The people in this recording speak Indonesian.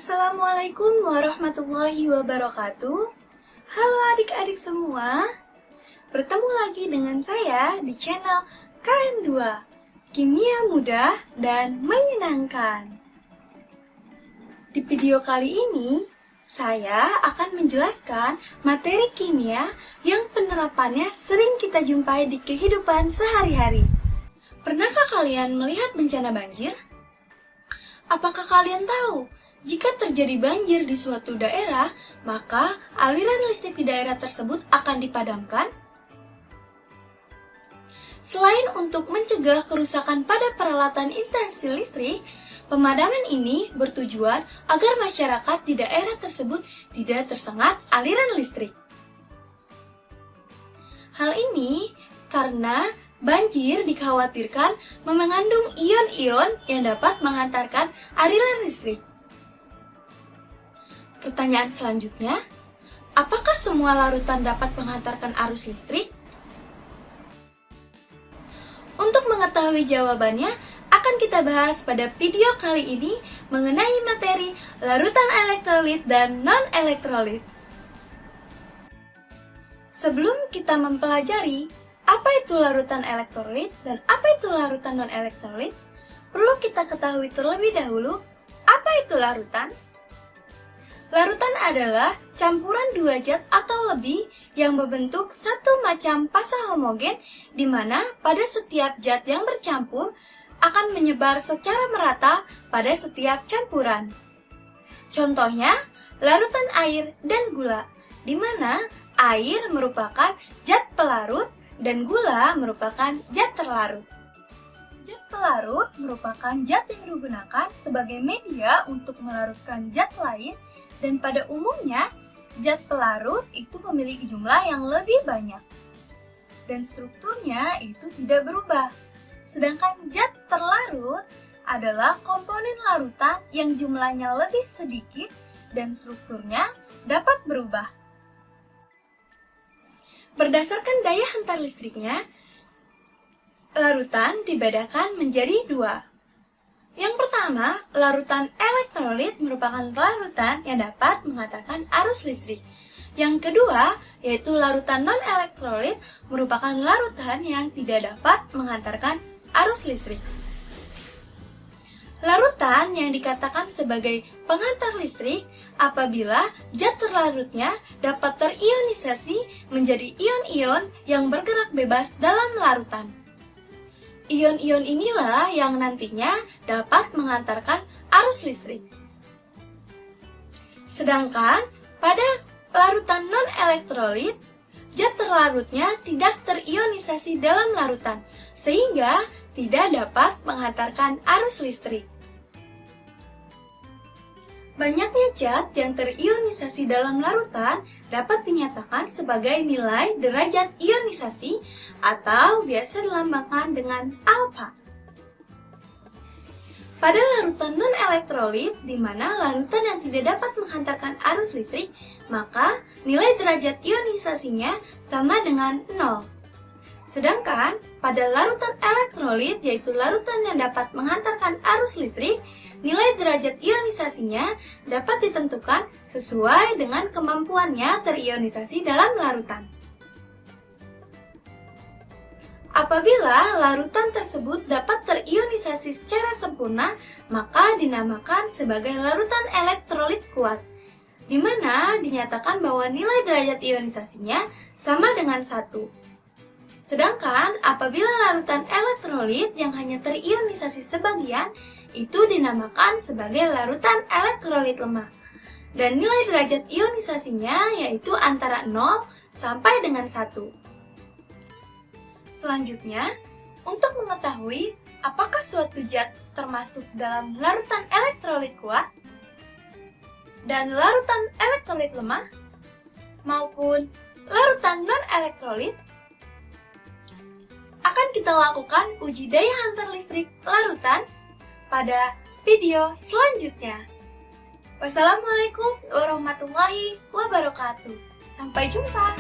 Assalamualaikum warahmatullahi wabarakatuh. Halo adik-adik semua. Bertemu lagi dengan saya di channel KM2, Kimia Mudah dan Menyenangkan. Di video kali ini, saya akan menjelaskan materi kimia yang penerapannya sering kita jumpai di kehidupan sehari-hari. Pernahkah kalian melihat bencana banjir? Apakah kalian tahu, jika terjadi banjir di suatu daerah, maka aliran listrik di daerah tersebut akan dipadamkan? Selain untuk mencegah kerusakan pada peralatan instalasi listrik, pemadaman ini bertujuan agar masyarakat di daerah tersebut tidak tersengat aliran listrik. Hal ini karena banjir dikhawatirkan mengandung ion-ion yang dapat mengantarkan aliran listrik. Pertanyaan selanjutnya, apakah semua larutan dapat mengantarkan arus listrik? Untuk mengetahui jawabannya, akan kita bahas pada video kali ini mengenai materi larutan elektrolit dan non-elektrolit. Sebelum kita mempelajari apa itu larutan elektrolit dan apa itu larutan non-elektrolit, perlu kita ketahui terlebih dahulu apa itu larutan. Larutan adalah campuran dua zat atau lebih yang berbentuk satu macam fasa homogen, di mana pada setiap zat yang bercampur akan menyebar secara merata pada setiap campuran. Contohnya, larutan air dan gula, di mana air merupakan zat pelarut dan gula merupakan zat terlarut. Zat pelarut merupakan zat yang digunakan sebagai media untuk melarutkan zat lain, dan pada umumnya zat pelarut itu memiliki jumlah yang lebih banyak dan strukturnya itu tidak berubah. Sedangkan zat terlarut adalah komponen larutan yang jumlahnya lebih sedikit dan strukturnya dapat berubah. Berdasarkan daya hantar listriknya, larutan dibedakan menjadi dua. Yang pertama, larutan elektrolit merupakan larutan yang dapat mengantarkan arus listrik. Yang kedua, yaitu larutan non-elektrolit merupakan larutan yang tidak dapat mengantarkan arus listrik. Larutan yang dikatakan sebagai pengantar listrik apabila zat terlarutnya dapat terionisasi menjadi ion-ion yang bergerak bebas dalam larutan. Ion-ion inilah yang nantinya dapat mengantarkan arus listrik. Sedangkan pada larutan non-elektrolit, zat terlarutnya tidak terionisasi dalam larutan, sehingga tidak dapat mengantarkan arus listrik. Banyaknya zat yang terionisasi dalam larutan dapat dinyatakan sebagai nilai derajat ionisasi atau biasa dilambangkan dengan alfa. Pada larutan non-elektrolit, di mana larutan yang tidak dapat menghantarkan arus listrik, maka nilai derajat ionisasinya sama dengan 0. Sedangkan pada larutan elektrolit, yaitu larutan yang dapat menghantarkan arus listrik, nilai derajat ionisasinya dapat ditentukan sesuai dengan kemampuannya terionisasi dalam larutan. Apabila larutan tersebut dapat terionisasi secara sempurna, maka dinamakan sebagai larutan elektrolit kuat, di mana dinyatakan bahwa nilai derajat ionisasinya sama dengan 1. Sedangkan apabila larutan elektrolit yang hanya terionisasi sebagian, itu dinamakan sebagai larutan elektrolit lemah. Dan nilai derajat ionisasinya yaitu antara 0 sampai dengan 1. Selanjutnya, untuk mengetahui apakah suatu zat termasuk dalam larutan elektrolit kuat dan larutan elektrolit lemah maupun larutan non-elektrolit, akan kita lakukan uji daya hantar listrik larutan pada video selanjutnya. Wassalamualaikum warahmatullahi wabarakatuh. Sampai jumpa.